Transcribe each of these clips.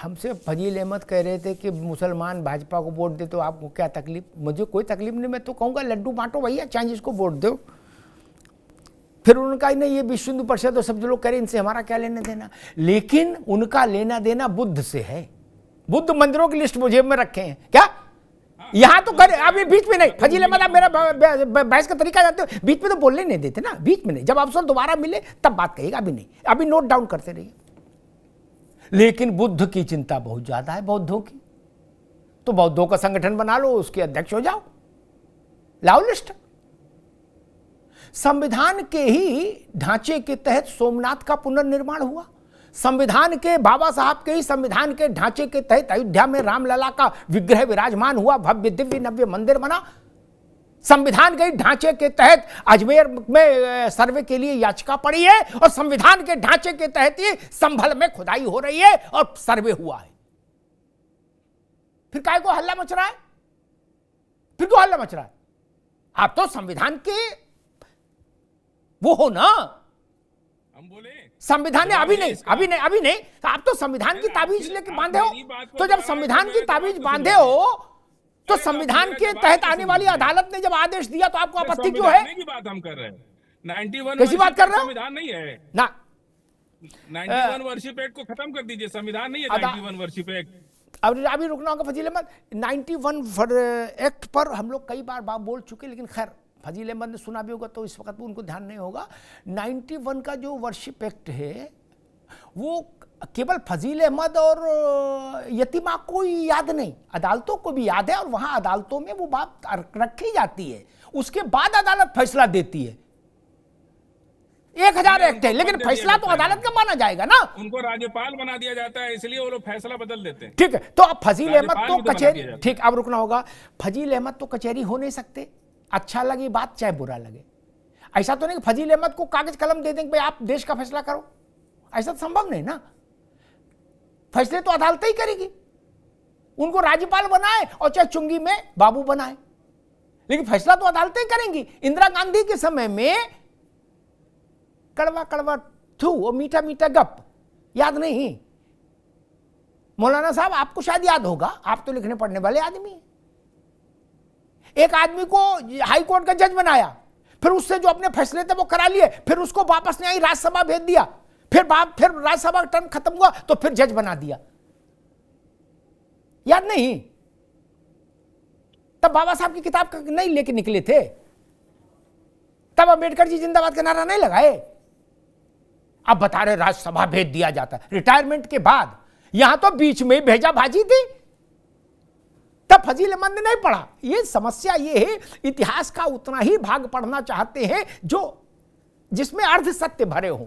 हमसे फजील अहमद कह रहे थे कि मुसलमान भाजपा को वोट दे तो आपको क्या तकलीफ। मुझे कोई तकलीफ नहीं, मैं तो कहूँगा लड्डू बांटो भैया, चाहे जिसको वोट दो। फिर उनका ही नहीं, ये विश्व हिंदू परिषद और सब जो लोग करें इनसे हमारा क्या लेना देना। लेकिन उनका लेना देना बुद्ध से है। बुद्ध मंदिरों की लिस्ट मुझे में रखे हैं क्या? यहां तो करे, अभी बीच में नहीं फजील अहमद, आप मेरा बहस का तरीका जानते हो, बीच में तो बोलने नहीं देते ना, बीच में नहीं, जब अवसर दोबारा मिले तब बात कहिएगा, अभी नहीं, अभी नोट डाउन करते रहिए। लेकिन बुद्ध की चिंता बहुत ज्यादा है बौद्धों की, तो बौद्धों का संगठन बना लो, उसके अध्यक्ष हो जाओ, लाओ लिस्ट। संविधान के ही ढांचे के तहत सोमनाथ का पुनर्निर्माण हुआ, संविधान के बाबा साहब के ही संविधान के ढांचे के तहत अयोध्या में रामलला का विग्रह विराजमान हुआ, भव्य दिव्य नव्य मंदिर बना। संविधान के ढांचे के तहत अजमेर में सर्वे के लिए याचिका पड़ी है, और संविधान के ढांचे के तहत ही संभल में खुदाई हो रही है और सर्वे हुआ है। फिर काय को हल्ला मच रहा है? फिर क्यों हल्ला मच रहा है? आप तो संविधान के वो हो ना, हम बोले संविधान ने अभी नहीं, आप तो संविधान की ताबीज लेके बांधे हो। तो जब संविधान की ताबीज बांधे हो तो संविधान के तहत आने वाली अदालत ने जब आदेश दिया तो आपको आपत्ति क्यों है? की बात हम कर रहे हैं, 91 कैसी बात कर रहे हो? संविधान नहीं है ना, 91 वर्षिप एक्ट को खत्म कर दीजिए, संविधान नहीं है 91 वर्षिप एक्ट। अभी रुकना होगा फजील अहमद, 91 एक्ट पर हम लोग कई बार बोल चुके, लेकिन खैर फजील अहमद ने सुना भी होगा तो इस वक्त उनको ध्यान नहीं होगा। 91 का जो वर्शिप एक्ट है वो केवल फजील अहमद और यतीमा को ही याद नहीं, अदालतों को भी याद है, और वहां अदालतों में वो बात रखी जाती है, उसके बाद अदालत फैसला देती है। 1000 एक्ट है, लेकिन फैसला तो अदालत का माना जाएगा ना। उनको राज्यपाल बना दिया जाता है, इसलिए वो लोग फैसला बदल देते हैं। ठीक है, तो अब फजील अहमद तो कचहरी, ठीक, अब रुकना होगा, फजील अहमद तो कचहरी हो नहीं सकते, अच्छा लगे बात चाहे बुरा लगे। ऐसा तो नहीं कि फजील अहमद को कागज कलम दे दें कि भाई आप देश का फैसला करो, ऐसा तो संभव नहीं ना। फैसले तो अदालत ही करेगी, उनको राज्यपाल बनाए और चाहे चुंगी में बाबू बनाए, लेकिन फैसला तो अदालतें करेंगी। इंदिरा गांधी के समय में कड़वा कड़वा थू और मीठा मीठा गप याद नहीं? मौलाना साहब आपको शायद याद होगा, आप तो लिखने पढ़ने वाले आदमी हैं। एक आदमी को हाई कोर्ट का जज बनाया, फिर उससे जो अपने फैसले थे वो करा लिए, फिर उसको वापस नहीं आई, राज्यसभा भेज दिया, फिर राज्यसभा का टर्म खत्म हुआ तो फिर जज बना दिया, याद नहीं? तब बाबा साहब की किताब नहीं लेके निकले थे, तब अंबेडकर जी जिंदाबाद का नारा नहीं लगाए। अब बता रहे राज्यसभा भेज दिया जाता रिटायरमेंट के बाद, यहां तो बीच में भेजा भाजी थी, तब फजील अहमद ने नहीं पढ़ा। ये समस्या ये है, इतिहास का उतना ही भाग पढ़ना चाहते हैं जो जिसमें अर्ध सत्य भरे हों,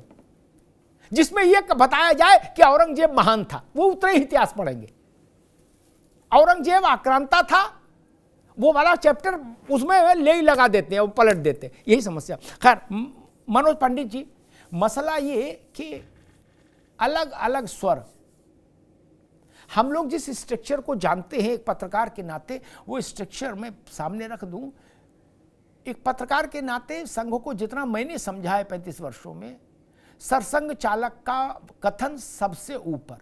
जिसमें यह बताया जाए कि औरंगजेब महान था, वो उतना ही इतिहास पढ़ेंगे। औरंगजेब आक्रांता था, वो वाला चैप्टर उसमें ले ही लगा देते हैं, वो पलट देते हैं, यही समस्या। खैर मनोज पंडित जी, मसला ये कि अलग अलग स्वर, हम लोग जिस स्ट्रक्चर को जानते हैं एक पत्रकार के नाते, वो स्ट्रक्चर मैं सामने रख दूं। एक पत्रकार के नाते संघ को जितना मैंने समझा है 35 वर्षों में, सरसंघ चालक का कथन सबसे ऊपर।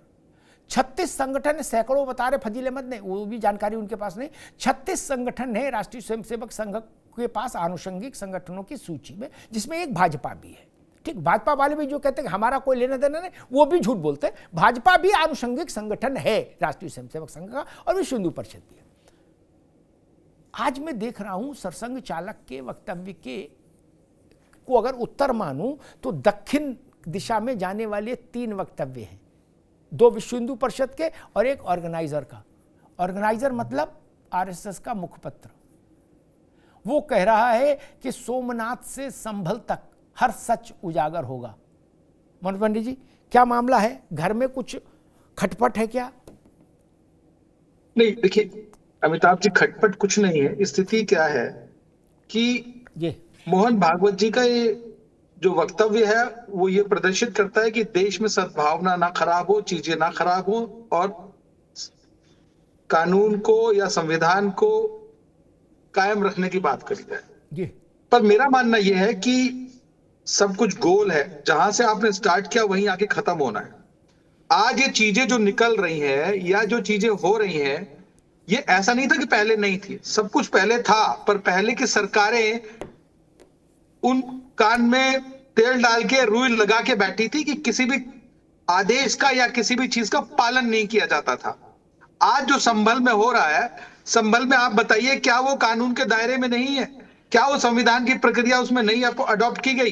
36 संगठन, सैकड़ों बता रहे फजील अहमद ने, वो भी जानकारी उनके पास नहीं, 36 संगठन है राष्ट्रीय स्वयंसेवक संघ के पास आनुषंगिक संगठनों की सूची में, जिसमें एक भाजपा भी है। ठीक, भाजपा वाले भी जो कहते हैं हमारा कोई लेना देना नहीं, वो भी झूठ बोलते हैं। भाजपा भी आनुषंगिक संगठन है राष्ट्रीय स्वयंसेवक संघ का, और विश्व हिंदू परिषद भी है। आज मैं देख रहा हूं सरसंघ चालक के वक्तव्य के को अगर उत्तर मानूं तो दक्षिण दिशा में जाने वाले 3 वक्तव्य हैं, 2 विश्व हिंदू परिषद के और एक ऑर्गेनाइजर का। ऑर्गेनाइजर मतलब आरएसएस का मुखपत्र। वो कह रहा है कि सोमनाथ से संभल तक हर सच उजागर होगा। मनोज पंडित जी, क्या मामला है? घर में कुछ खटपट है क्या? नहीं, देखिए अमिताभ जी, खटपट कुछ नहीं है। स्थिति क्या है कि मोहन भागवत जी का ये जो वक्तव्य है वो ये प्रदर्शित करता है कि देश में सद्भावना ना खराब हो, चीजें ना खराब हो, और कानून को या संविधान को कायम रखने की बात करी जाए। पर मेरा मानना यह है कि सब कुछ गोल है, जहां से आपने स्टार्ट किया वहीं आके खत्म होना है। आज ये चीजें जो निकल रही हैं या जो चीजें हो रही हैं, ये ऐसा नहीं था कि पहले नहीं थी, सब कुछ पहले था, पर पहले की सरकारें उन कान में तेल डाल के रुई लगा के बैठी थी कि किसी भी आदेश का या किसी भी चीज का पालन नहीं किया जाता था। आज जो संभल में हो रहा है, संभल में आप बताइए, क्या वो कानून के दायरे में नहीं है? क्या वो संविधान की प्रक्रिया उसमें नहीं अडॉप्ट की गई?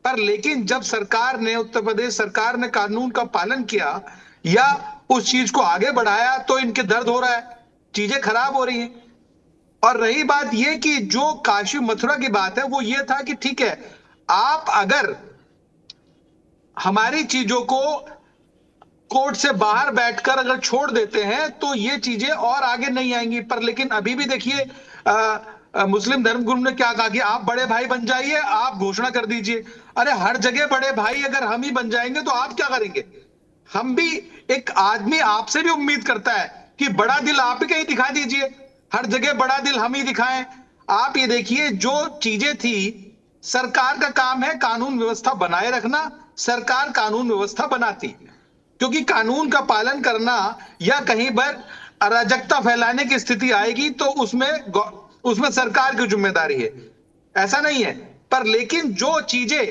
पर लेकिन जब सरकार ने, उत्तर प्रदेश सरकार ने कानून का पालन किया या उस चीज को आगे बढ़ाया, तो इनके दर्द हो रहा है, चीजें खराब हो रही हैं। और रही बात यह कि जो काशी मथुरा की बात है, वो ये था कि ठीक है, आप अगर हमारी चीजों को कोर्ट से बाहर बैठकर अगर छोड़ देते हैं तो ये चीजें और आगे नहीं आएंगी। पर लेकिन अभी भी देखिए, मुस्लिम धर्मगुरु ने क्या कहा कि आप बड़े भाई बन जाइए, आप घोषणा कर दीजिए। अरे हर जगह बड़े भाई अगर हम ही बन जाएंगे तो आप क्या करेंगे? हम भी, एक आदमी आपसे भी उम्मीद करता है कि बड़ा दिल आप ही कहीं दिखा दीजिए, हर जगह बड़ा दिल हम ही दिखाएं। आप ये देखिए, जो चीजें थी, सरकार का काम है कानून व्यवस्था बनाए रखना, सरकार कानून व्यवस्था बनाती, क्योंकि कानून का पालन करना या कहीं पर अराजकता फैलाने की स्थिति आएगी तो उसमें सरकार की जिम्मेदारी है, ऐसा नहीं है। पर लेकिन जो चीजें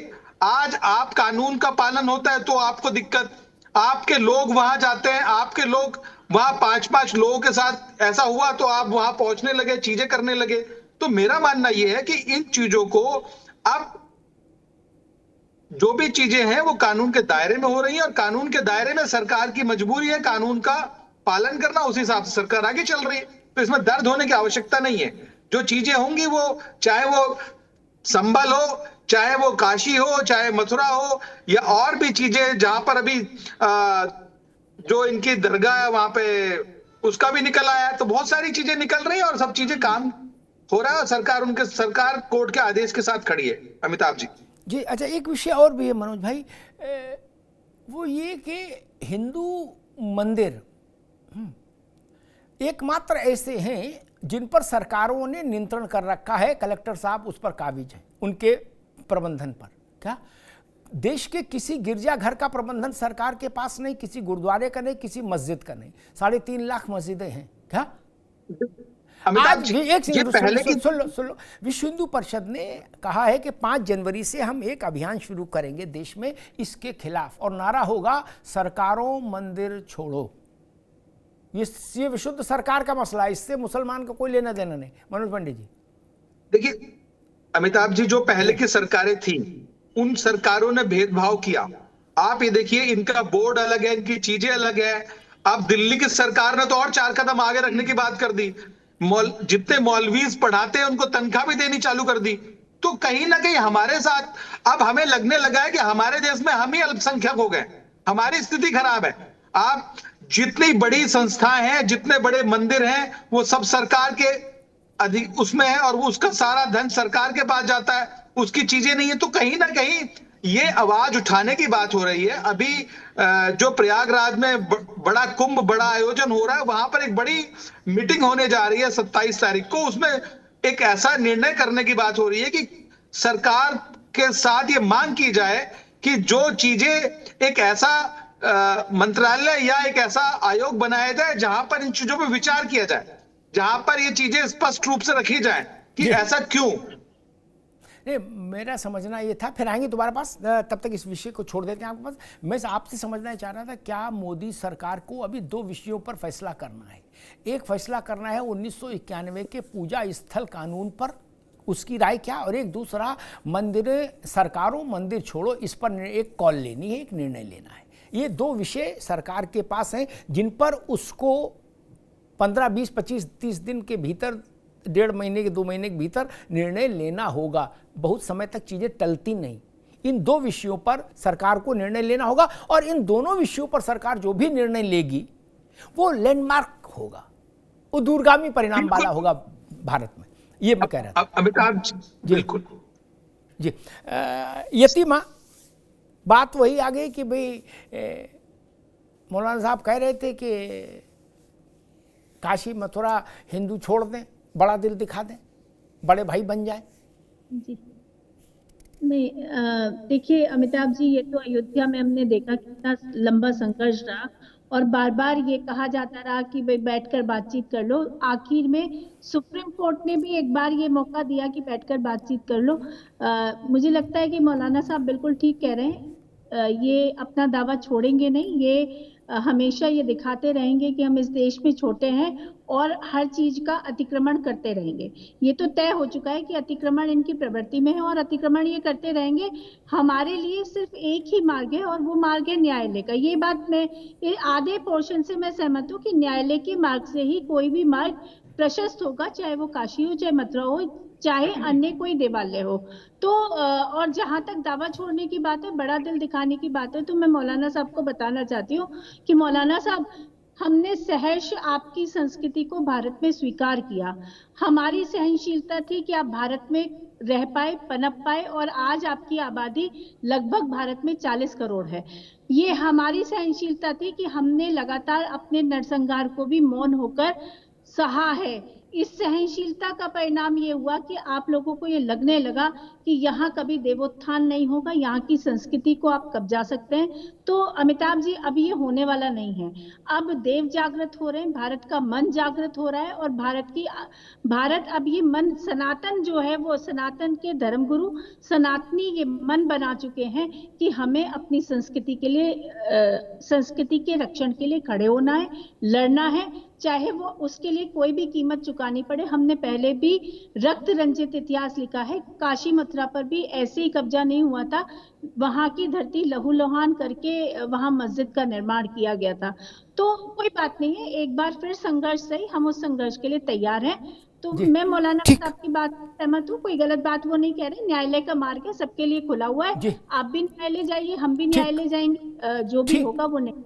आज आप कानून का पालन होता है तो आपको दिक्कत, आपके लोग वहां जाते हैं, आपके लोग वहां 5-5 लोगों के साथ ऐसा हुआ तो आप वहां पहुंचने लगे, चीजें करने लगे। तो मेरा मानना यह है कि इन चीजों को अब जो भी चीजें हैं वो कानून के दायरे में हो रही हैं, और कानून के दायरे में सरकार की मजबूरी है कानून का पालन करना, उस हिसाब से सरकार आगे चल रही है। तो इसमें दर्द होने की आवश्यकता नहीं है। जो चीजें होंगी, वो चाहे वो संभल हो, चाहे वो काशी हो, चाहे मथुरा हो, या और भी चीजें जहां पर अभी जो इनकी दरगाह है वहां पे उसका भी निकल आया है, तो बहुत सारी चीजें निकल रही है और सब चीजें काम हो रहा है, और सरकार कोर्ट के आदेश के साथ खड़ी है। अमिताभ जी जी, अच्छा, एक विषय और भी है मनोज भाई, वो ये कि हिंदू मंदिर एकमात्र ऐसे हैं जिन पर सरकारों ने नियंत्रण कर रखा है, कलेक्टर साहब उस पर काबिज है, उनके प्रबंधन पर। क्या देश के किसी गिरजाघर का प्रबंधन सरकार के पास नहीं, किसी गुरुद्वारे का नहीं, किसी मस्जिद का नहीं। 3.5 लाख मस्जिदें हैं। क्या आज भी एक सुन लो, विश्व हिंदू परिषद ने कहा है कि 5 जनवरी से हम एक अभियान शुरू करेंगे देश में इसके खिलाफ, और नारा होगा सरकारों मंदिर छोड़ो। ये विशुद्ध सरकार का मसला है, इससे मुसलमान का कोई लेना देना नहीं। मनोज पंडित जी, देखिए अमिताभ जी, जो पहले की सरकारें थी उन सरकारों ने भेदभाव किया। आप ये देखिए, इनका बोर्ड अलग है, इनकी चीजें अलग है। अब दिल्ली की सरकार ने तो और 4 कदम आगे रखने की बात कर दी, जितने मौलवीज पढ़ाते हैं उनको तनख्वाह भी देनी चालू कर दी। तो कहीं ना कहीं हमारे साथ अब हमें लगने लगा है कि हमारे देश में हम ही अल्पसंख्यक हो गए, हमारी स्थिति खराब है। आप जितनी बड़ी संस्थाएं हैं, जितने बड़े मंदिर हैं, वो सब सरकार के अधिक उसमें है, और उसका सारा धन सरकार के पास जाता है, उसकी चीजें नहीं है। तो कहीं ना कहीं ये आवाज उठाने की बात हो रही है। अभी जो प्रयागराज में बड़ा कुंभ, बड़ा आयोजन हो रहा है, वहां पर एक बड़ी मीटिंग होने जा रही है 27 तारीख को। उसमें एक ऐसा निर्णय करने की बात हो रही है कि सरकार के साथ ये मांग की जाए कि जो चीजें, एक ऐसा मंत्रालय या एक ऐसा आयोग बनाया जाए जहां पर इन चीजों पर विचार किया जाए, जहां पर ये चीजें स्पष्ट रूप से रखी जाए कि ऐसा क्यों। नहीं, मेरा समझना ये था, फिर आएंगे दोबारा पास, तब तक इस विषय को छोड़ देते हैं आपके पास। मैं आपसे समझना चाह रहा था, क्या मोदी सरकार को अभी 2 विषयों पर फैसला करना है। एक फैसला करना है 1991 के पूजा स्थल कानून पर, उसकी राय क्या, और एक दूसरा मंदिर, सरकारों मंदिर छोड़ो, इस पर एक कॉल लेनी है, एक निर्णय लेना है। ये 2 विषय सरकार के पास हैं जिन पर उसको 15, 20, 25, 30 दिन के भीतर, 1.5 महीने के 2 महीने के भीतर निर्णय लेना होगा। बहुत समय तक चीजें टलती नहीं। इन 2 विषयों पर सरकार को निर्णय लेना होगा, और इन दोनों विषयों पर सरकार जो भी निर्णय लेगी वो लैंडमार्क होगा, वो दूरगामी परिणाम वाला होगा भारत में। ये मैं कह रहा था। अमिताभ जी, बिल्कुल जी। यतीमा बात वही आ गई कि भाई मौलाना साहब कह रहे थे कि काशी मथुरा हिंदू छोड़ दें, बड़ा दिल दिखा दें, बड़े भाई बन जाए। जी नहीं, देखिए अमिताभ जी, ये तो अयोध्या में हमने देखा कितना लंबा संघर्ष रहा और बार बार ये कहा जाता रहा कि भाई बैठकर बातचीत कर लो। आखिर में सुप्रीम कोर्ट ने भी एक बार ये मौका दिया कि बैठकर बातचीत कर लो। मुझे लगता है कि मौलाना साहब बिल्कुल ठीक कह रहे हैं। ये अपना दावा छोड़ेंगे नहीं, ये हमेशा ये दिखाते रहेंगे कि हम इस देश में छोटे हैं और हर चीज का अतिक्रमण करते रहेंगे। ये तो तय हो चुका है कि अतिक्रमण इनकी प्रवृत्ति में है और अतिक्रमण ये करते रहेंगे। हमारे लिए सिर्फ एक ही मार्ग है और वो मार्ग है न्यायालय का। ये बात मैं ये आधे पोर्शन से मैं सहमत हूँ कि न्यायालय के मार्ग से ही कोई भी मार्ग प्रशस्त होगा, चाहे वो काशी हो, चाहे मथुरा हो, चाहे अन्य कोई देवालय हो। तो और जहां तक दावा छोड़ने की बात है, बड़ा दिल दिखाने की बात है, तो मैं मौलाना साहब को बताना चाहती हूँ कि मौलाना साहब, हमने सहर्ष आपकी संस्कृति को भारत में स्वीकार किया। हमारी सहनशीलता थी कि आप भारत में रह पाए, पनप पाए और आज आपकी आबादी लगभग भारत में 40 करोड़ है। ये हमारी सहनशीलता थी कि हमने लगातार अपने नरसंहार को भी मौन होकर सहा है। इस सहनशीलता का परिणाम ये हुआ कि आप लोगों को ये लगने लगा कि यहाँ कभी देवोत्थान नहीं होगा, यहाँ की संस्कृति को आप कब्जा सकते हैं। तो अमिताभ जी, अब ये होने वाला नहीं है। अब देव जागृत हो रहे हैं, भारत का मन जागृत हो रहा है और भारत अब ये मन, सनातन जो है वो सनातन के धर्मगुरु सनातनी ये मन बना चुके हैं कि हमें अपनी संस्कृति के लिए, संस्कृति के रक्षण के लिए खड़े होना है, लड़ना है, चाहे वो उसके लिए कोई भी कीमत चुकानी पड़े। हमने पहले भी रक्त रंजित इतिहास लिखा है। काशी मथुरा पर भी ऐसे ही कब्जा नहीं हुआ था, वहां की धरती लहूलुहान करके वहां मस्जिद का निर्माण किया गया था। तो कोई बात नहीं है, एक बार फिर संघर्ष सही, हम उस संघर्ष के लिए तैयार हैं। तो मैं मौलाना साहब की बात सहमत हूँ, कोई गलत बात वो नहीं कह रहे। न्यायालय का मार्ग है, सबके लिए खुला हुआ है। आप भी न्यायालय जाइए, हम भी न्यायालय जाएंगे, जो भी होगा वो नहीं।